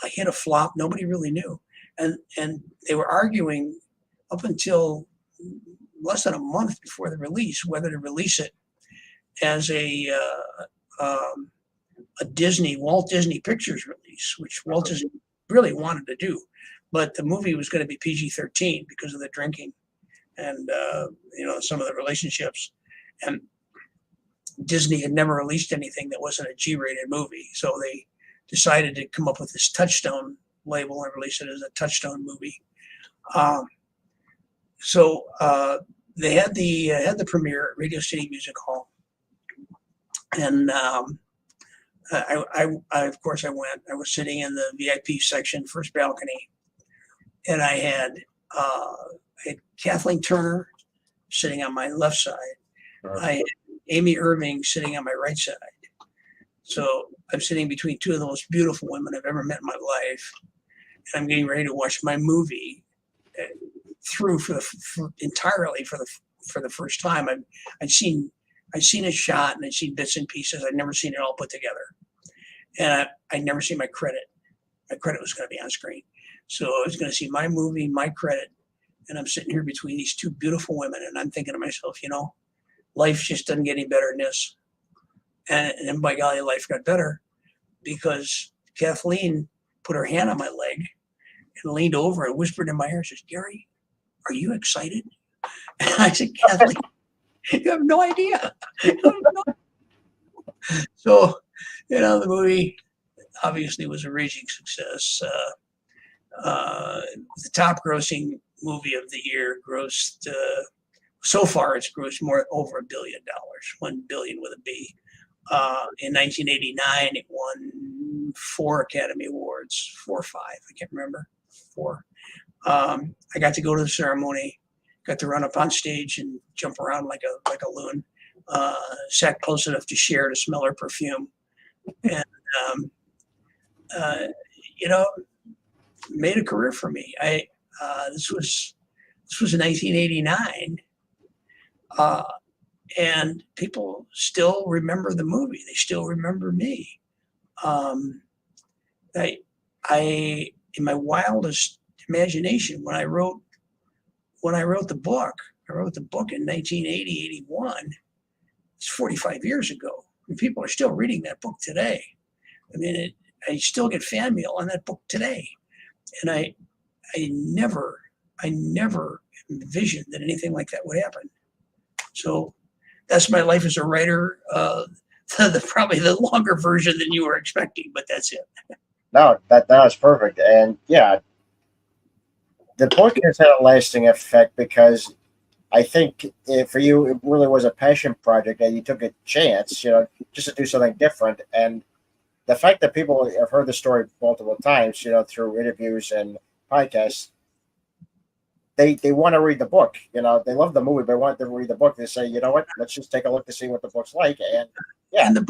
hit, a flop. Nobody really knew, and they were arguing up until less than a month before the release whether to release it as a Walt Disney Pictures release, which Walt Disney really wanted to do, but the movie was going to be PG-13 because of the drinking and some of the relationships, and Disney had never released anything that wasn't a G-rated movie, so they decided to come up with this Touchstone label and release it as a Touchstone movie. So they had the premiere at Radio City Music Hall, and I of course I went. I was sitting in the VIP section, first balcony, and I had Kathleen Turner sitting on my left side. I had Amy Irving sitting on my right side. So I'm sitting between two of the most beautiful women I've ever met in my life, and I'm getting ready to watch my movie through entirely for the first time. I'd seen a shot and I'd seen bits and pieces. I'd never seen it all put together, and I'd never seen my credit. My credit was going to be on screen, so I was going to see my movie, my credit, and I'm sitting here between these two beautiful women, and I'm thinking to myself, life just doesn't get any better than this. And by golly, life got better because Kathleen put her hand on my leg, and leaned over and whispered in my ear, says, "Gary, are you excited?" And I said, "Kathleen, you have no idea." So, the movie obviously was a raging success. The top grossing movie of the year grossed, so far it's grossed more over $1 billion, 1 billion with a B. In 1989, it won 4 Academy Awards, 4 or 5, I can't remember, 4. I got to go to the ceremony, got to run up on stage and jump around like a loon. Sat close enough to share to smell her perfume, and you know, made a career for me. This was 1989, and people still remember the movie. They still remember me. I in my wildest imagination, when I wrote the book, I wrote the book in 1980, 81. It's 45 years ago. And people are still reading that book today. I mean, I still get fan mail on that book today. And I never envisioned that anything like that would happen. So that's my life as a writer. Probably the longer version than you were expecting, but that's it. No, that was perfect. And yeah, the book has had a lasting effect because I think for you, it really was a passion project and you took a chance, just to do something different. And the fact that people have heard the story multiple times, through interviews and podcasts, they want to read the book. They love the movie, but they want to read the book. They say, you know what, let's just take a look to see what the book's like. And yeah, and the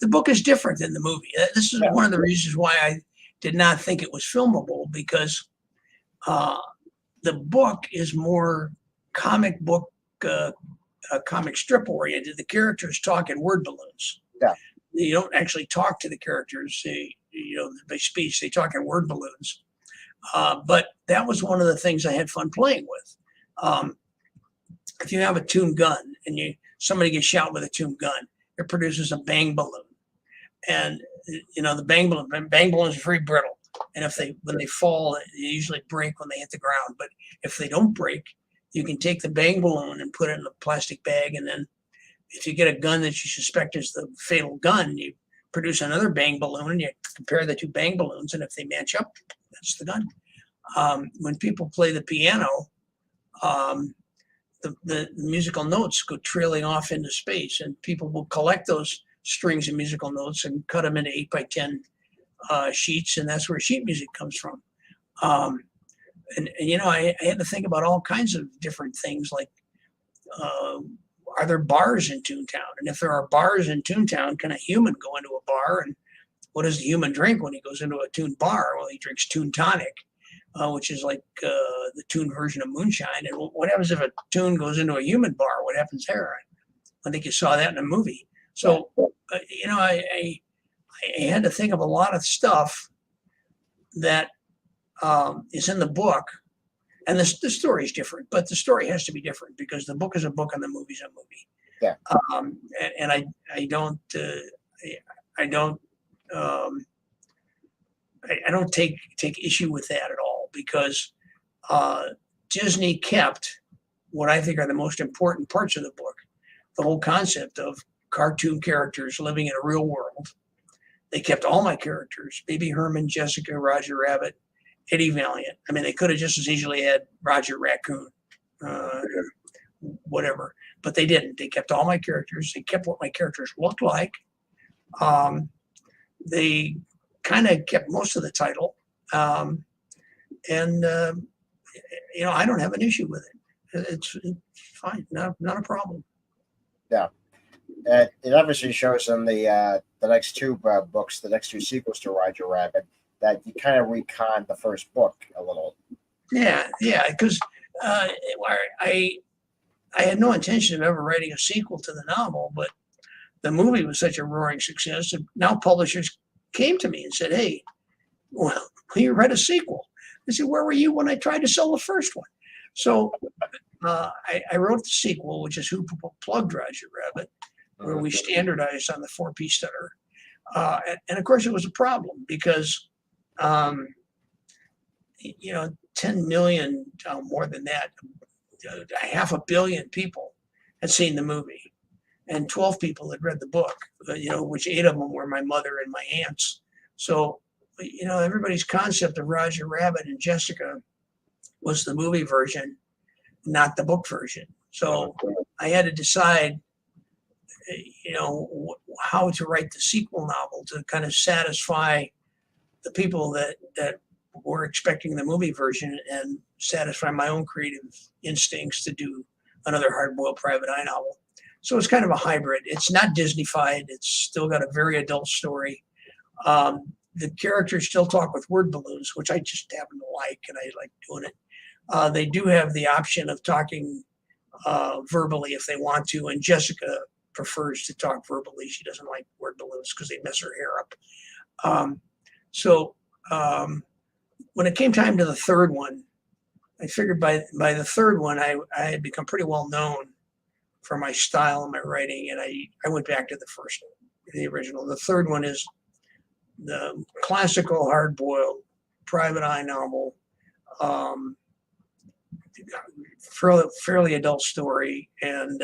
book is different than the movie. This is one of the reasons why I did not think it was filmable, because the book is more comic book, comic strip oriented. The characters talk in word balloons. Yeah. You don't actually talk to the characters. By speech, they talk in word balloons. But that was one of the things I had fun playing with. If you have a tuned gun and somebody gets shot with a tuned gun, it produces a bang balloon. And the bang balloons are very brittle. And when they fall, they usually break when they hit the ground. But if they don't break, you can take the bang balloon and put it in a plastic bag. And then if you get a gun that you suspect is the fatal gun, you produce another bang balloon and you compare the 2 bang balloons. And if they match up, that's the gun. When people play the piano, the musical notes go trailing off into space, and people will collect those strings of musical notes and cut them into 8x10 sheets, and that's where sheet music comes from. I had to think about all kinds of different things, like are there bars in Toontown? And if there are bars in Toontown, can a human go into a bar? And what does the human drink when he goes into a Toon bar? Well, he drinks Toon Tonic, which is like the Toon version of moonshine. And what happens if a Toon goes into a human bar? What happens there? I think you saw that in a movie. So, I had to think of a lot of stuff that is in the book. And the story is different, but the story has to be different because the book is a book and the movie's a movie. Yeah. And I don't take issue with that at all, because Disney kept what I think are the most important parts of the book. The whole concept of cartoon characters living in a real world. They kept all my characters: Baby Herman, Jessica, Roger Rabbit, Eddie Valiant. I mean, they could have just as easily had Roger Raccoon, whatever, but they didn't. They kept all my characters. They kept what my characters looked like. They kind of kept most of the title. And I don't have an issue with it. It's fine. Not a problem. Yeah. It obviously shows in the next 2 books, the next 2 sequels to Roger Rabbit, that you kind of reconned the first book a little. Yeah, because I had no intention of ever writing a sequel to the novel, but the movie was such a roaring success, and now publishers came to me and said, "Hey, well, you read a sequel." I said, "Where were you when I tried to sell the first one?" So I wrote the sequel, which is Who Plugged Roger Rabbit, where we standardized on the 4-piece stutter. And of course, it was a problem because 10 million, more than that, 500 million people had seen the movie, and 12 people had read the book, which 8 of them were my mother and my aunts. So, everybody's concept of Roger Rabbit and Jessica was the movie version, not the book version. So I had to decide, how to write the sequel novel to kind of satisfy the people that were expecting the movie version and satisfy my own creative instincts to do another hard-boiled private eye novel. So it's kind of a hybrid. It's not Disney-fied. It's still got a very adult story. The characters still talk with word balloons, which I just happen to like, and I like doing it. They do have the option of talking verbally if they want to, and Jessica prefers to talk verbally. She doesn't like word balloons because they mess her hair up. When it came time to the third one, I figured by the third one, I had become pretty well known for my style and my writing, and I went back to the original. The third one is the classical hard-boiled private eye novel, fairly adult story, and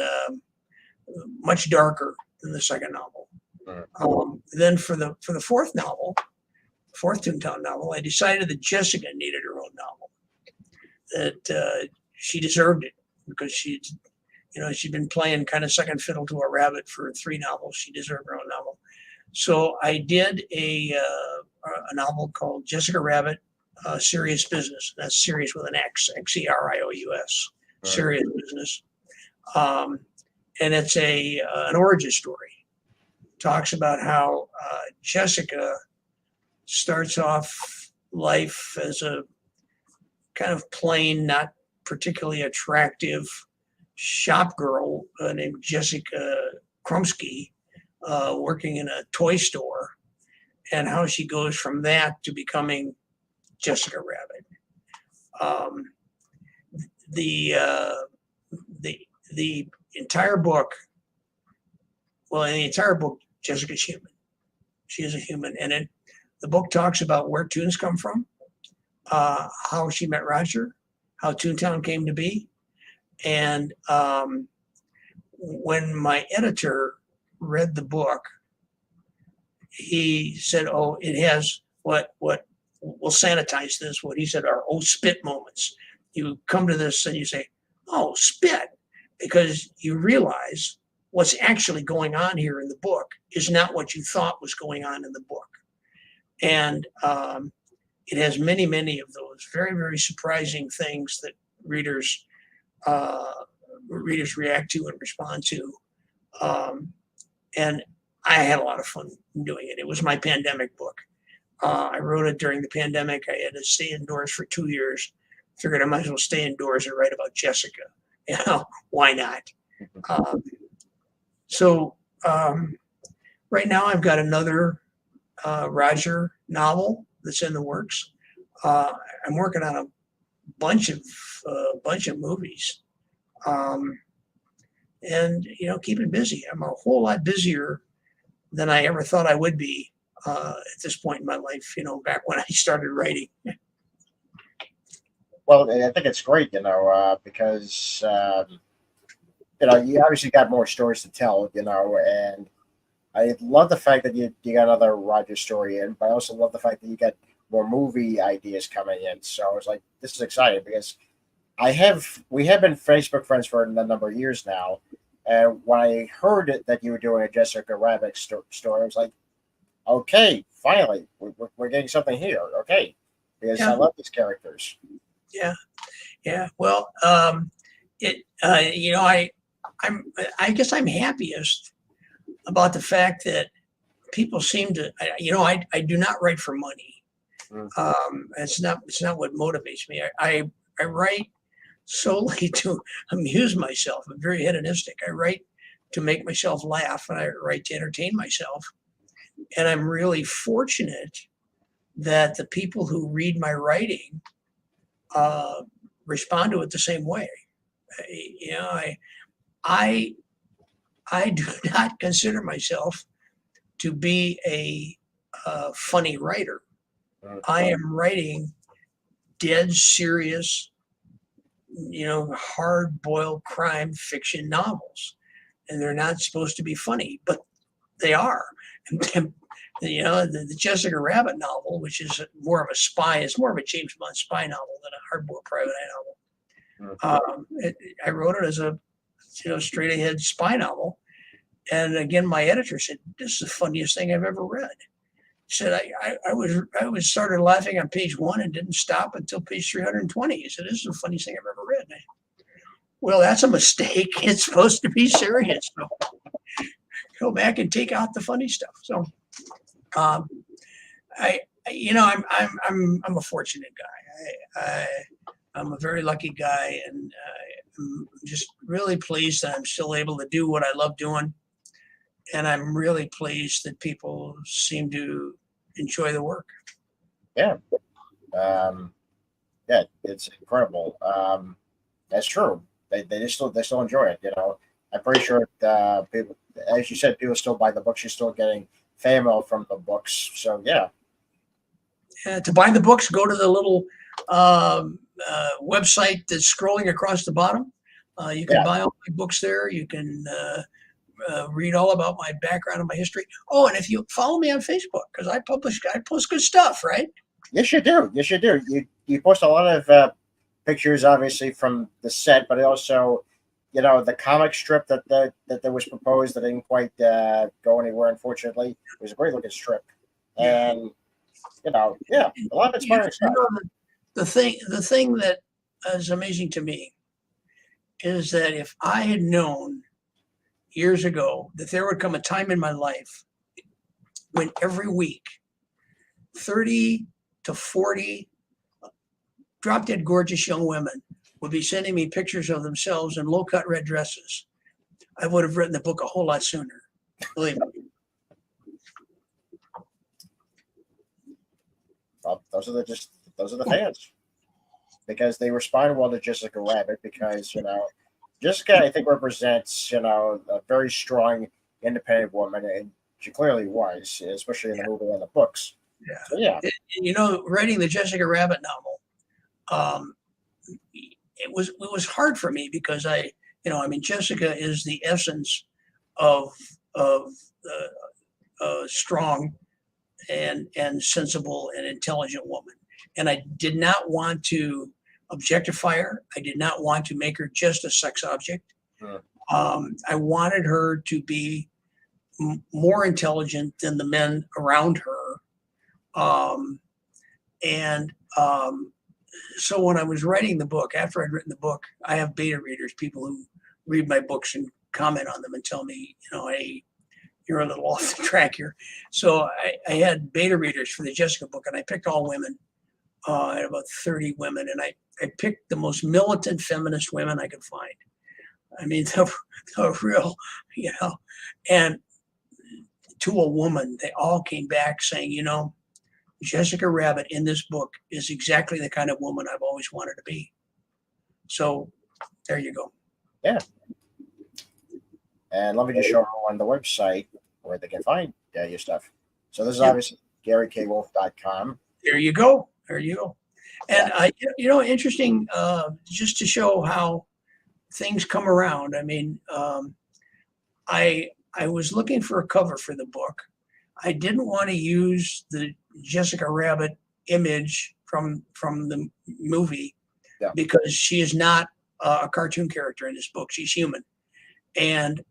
much darker than the second novel. Then for the fourth novel, fourth Toontown novel, I decided that Jessica needed her own novel, that she deserved it because she'd been playing kind of second fiddle to a rabbit for 3 novels. She deserved her own novel. So I did a novel called Jessica Rabbit, Serious Business. That's serious with an X, Xerious, Serious Business. And it's an origin story. Talks about how Jessica starts off life as a kind of plain, not particularly attractive shop girl named Jessica Krumsky, working in a toy store, and how she goes from that to becoming Jessica Rabbit. The entire book, in the entire book, Jessica's human. She is a human, and the book talks about where Toons come from, how she met Roger, how Toontown came to be, and when my editor read the book, he said, "Oh, it has what we'll sanitize this." What he said are spit moments. You come to this and you say, "Oh, spit," because you realize what's actually going on here in the book is not what you thought was going on in the book. And it has many, many of those very, very surprising things that readers react to and respond to. And I had a lot of fun doing it. It was my pandemic book. I wrote it during the pandemic. I had to stay indoors for 2 years. Figured I might as well stay indoors and write about Jessica. Why not? So right now I've got another Roger novel that's in the works. I'm working on a bunch of movies, and keeping busy. I'm a whole lot busier than I ever thought I would be at this point in my life. Back when I started writing. Well, I think it's great, because you obviously got more stories to tell, and I love the fact that you got another Roger story in, but I also love the fact that you got more movie ideas coming in. So I was like, this is exciting because we have been Facebook friends for a number of years now, and when I heard that you were doing a Jessica Rabbit story, I was like, okay, finally, we're getting something here, okay, because I love these characters. Yeah. Well, I guess I'm happiest about the fact that people seem to, I do not write for money. It's not what motivates me. I write solely to amuse myself. I'm very hedonistic. I write to make myself laugh, and I write to entertain myself. And I'm really fortunate that the people who read my writing respond to it the same way. I do not consider myself to be a funny writer. I am writing dead serious, hard-boiled crime fiction novels, and they're not supposed to be funny, but they are. And, the Jessica Rabbit novel, which is more of a spy, it's more of a James Bond spy novel than a hard-boiled private eye novel. I wrote it as a straight-ahead spy novel, and again, my editor said, "This is the funniest thing I've ever read." He said, I was started laughing on page 1 and didn't stop until page 320. He said, "This is the funniest thing I've ever read." Well, that's a mistake. It's supposed to be serious. So go back and take out the funny stuff. So, I'm a fortunate guy. I'm a very lucky guy, and I'm just really pleased that I'm still able to do what I love doing. And I'm really pleased that people seem to enjoy the work. Yeah. Yeah, it's incredible. That's true. They still enjoy it. I'm pretty sure people, as you said, people still buy the books. You're still getting fan mail from the books. So yeah. To buy the books, go to the little website that's scrolling across the bottom. You can buy all my books there. You can read all about my background and my history. Oh, and if you follow me on Facebook, because I post good stuff, right? Yes, you do. Yes, you do. You post a lot of pictures, obviously, from the set, but also, the comic strip that was proposed that didn't quite go anywhere. Unfortunately, it was a great looking strip, and a lot of inspiring stuff. The thing that is amazing to me is that if I had known years ago that there would come a time in my life when every week 30 to 40 drop dead gorgeous young women would be sending me pictures of themselves in low cut red dresses, I would have written the book a whole lot sooner. Believe me. Well, those are the fans, because they respond well to Jessica Rabbit, because Jessica, I think, represents a very strong independent woman, and she clearly was, especially in the movie and the books. Yeah. So, yeah. Writing the Jessica Rabbit novel, it was hard for me because Jessica is the essence of strong and sensible and intelligent woman, and I did not want to objectify her. I did not want to make her just a sex object. I wanted her to be more intelligent than the men around her. So when I was writing the book, after I'd written the book, I have beta readers, people who read my books and comment on them and tell me, hey, you're a little off the track here. So I had beta readers for the Jessica book, and I picked all women. I had about 30 women, and I picked the most militant feminist women I could find. I mean, the real, and to a woman, they all came back saying, Jessica Rabbit in this book is exactly the kind of woman I've always wanted to be. So there you go. Yeah. And let me just show them on the website where they can find your stuff. So this is obviously GaryKWolf.com. There you go. And interesting, just to show how things come around. I mean, I was looking for a cover for the book. I didn't want to use the Jessica Rabbit image from the movie because she is not a cartoon character in this book. She's human. And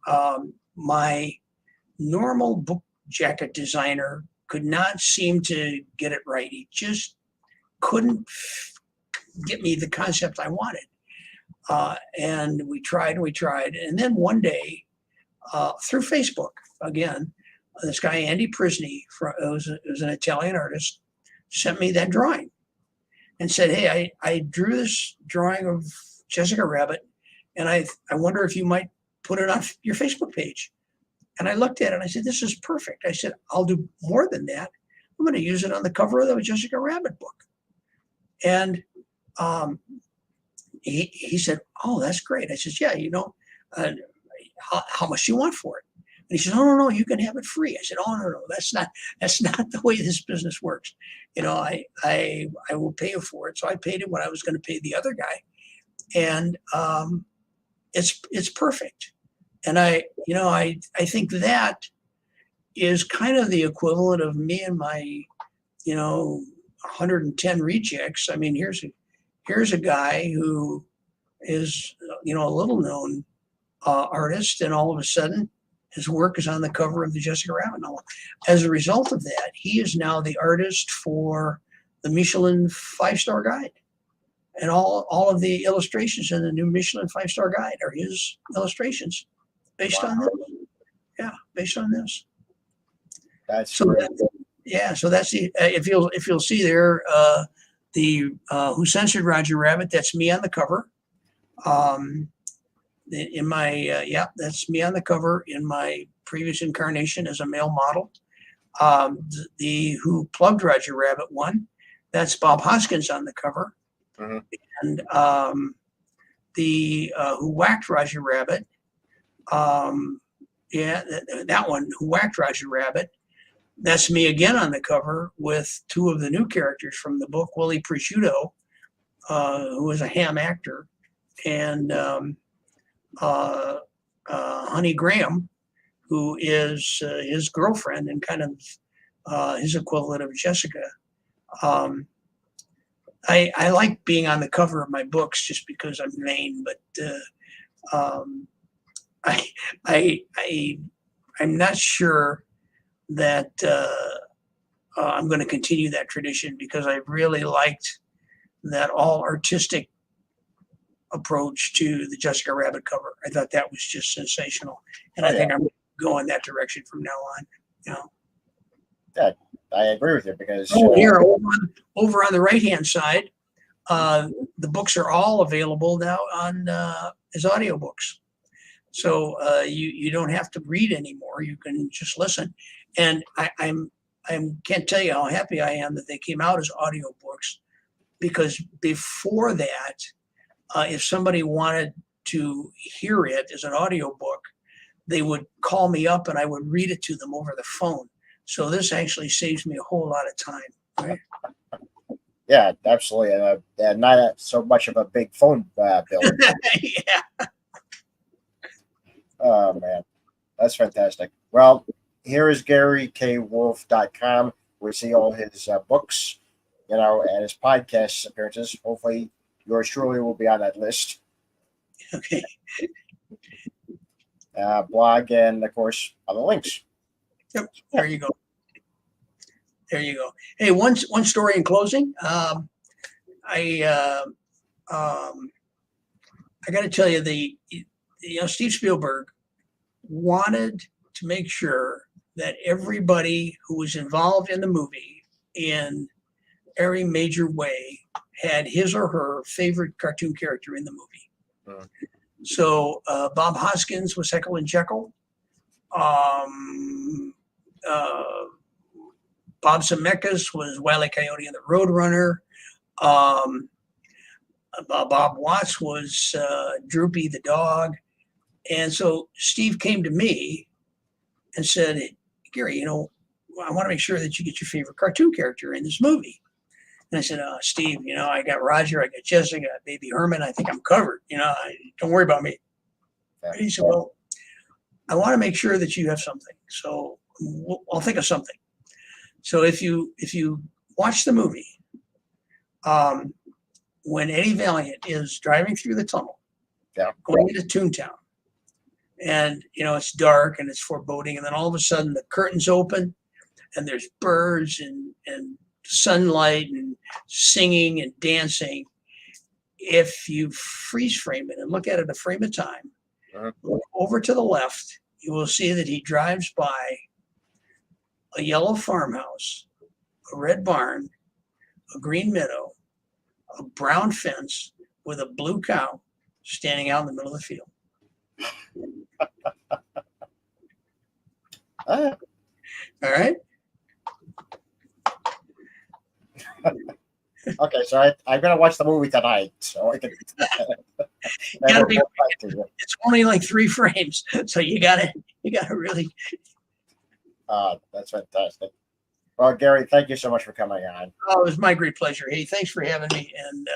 my normal book jacket designer could not seem to get it right. He just couldn't get me the concept I wanted. And we tried. And then one day, through Facebook, again, this guy, Andy Prisny, who's an Italian artist, sent me that drawing and said, hey, I drew this drawing of Jessica Rabbit, and I wonder if you might put it on your Facebook page. And I looked at it and I said, this is perfect. I said, I'll do more than that. I'm going to use it on the cover of the Jessica Rabbit book. And he said, oh, that's great. I said, yeah, how much do you want for it? he said, "Oh, no, you can have it free." I said, "Oh, no, that's not the way this business works. I will pay you for it." So I paid him what I was going to pay the other guy, and it's perfect. And I think that is kind of the equivalent of me and my 110 rejects. I mean, here's a guy who is a little known artist, and all of a sudden his work is on the cover of the Jessica Rabbit novel. As a result of that, he is now the artist for the Michelin 5-star guide, and all of the illustrations in the new Michelin 5-star guide are his illustrations based on this. Yeah, based on this. That's so great. so that's the if you'll see there, the Who Censored Roger Rabbit, that's me on the cover. In my that's me on the cover in my previous incarnation as a male model. The Who Plugged Roger Rabbit one, that's Bob Hoskins on the cover. Mm-hmm. And the Who Whacked Roger Rabbit, that one, Who Whacked Roger Rabbit, that's me again on the cover with two of the new characters from the book, Willie Prosciutto, who is a ham actor, and Honey Graham, who is his girlfriend and kind of his equivalent of Jessica. I like being on the cover of my books just because I'm vain, but I'm not sure that I'm going to continue that tradition, because I really liked that all artistic approach to the Jessica Rabbit cover. I thought that was just sensational, and I think I'm going that direction from now on. I agree with you, because here over on the right hand side, the books are all available now on as audiobooks. So you don't have to read anymore. You can just listen. And I can't tell you how happy I am that they came out as audiobooks, because before that, if somebody wanted to hear it as an audiobook, they would call me up and I would read it to them over the phone. So this actually saves me a whole lot of time. Right? Yeah, absolutely. And not so much of a big phone bill. Yeah. Oh, man. That's fantastic. Well, here is GaryKWolf.com. We see all his books, and his podcast appearances. Hopefully, yours truly will be on that list. Okay. Blog, and, of course, other links. Yep. There you go. Hey, one story in closing. I got to tell you, Steve Spielberg wanted to make sure that everybody who was involved in the movie in every major way had his or her favorite cartoon character in the movie. Mm. So Bob Hoskins was Heckle and Jekyll. Bob Zemeckis was Wile E. Coyote and the Roadrunner. Bob Watts was Droopy the dog. And so Steve came to me and said, "Gary, I want to make sure that you get your favorite cartoon character in this movie." And I said, "Steve, I got Roger, I got Jessica, I got Baby Herman. I think I'm covered. Don't worry about me." And he said, "Well, I want to make sure that you have something. So I'll think of something." So if you watch the movie, when Eddie Valiant is driving through the tunnel, going into Toontown, and it's dark and it's foreboding, and then all of a sudden the curtains open and there's birds and sunlight and singing and dancing. If you freeze frame it and look at it a frame of time, look over to the left, you will see that he drives by a yellow farmhouse, a red barn, a green meadow, a brown fence with a blue cow standing out in the middle of the field. All right. Okay, so I'm gonna watch the movie tonight, so I can. It's only like 3 frames, so you gotta You got to really. That's fantastic. Well, Gary, thank you so much for coming on. Oh, it was my great pleasure. Hey, thanks for having me. And,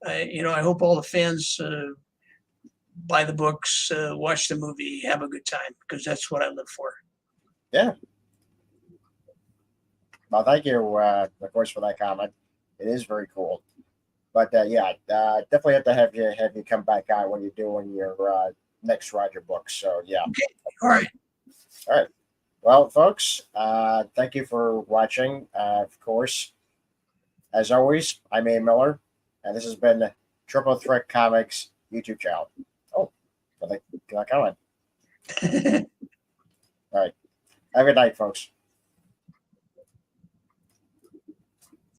I hope all the fans buy the books, watch the movie, have a good time, because that's what I live for. Yeah. Well, thank you, of course, for that comment. It is very cool. But yeah, definitely have you come back on when you're doing your next Roger book. So yeah. Okay. All right. All right. Well, folks, thank you for watching. Of course, as always, I'm A. Miller, and this has been Triple Threat Comics YouTube channel. Oh, can I comment? All right. Have a good night, folks.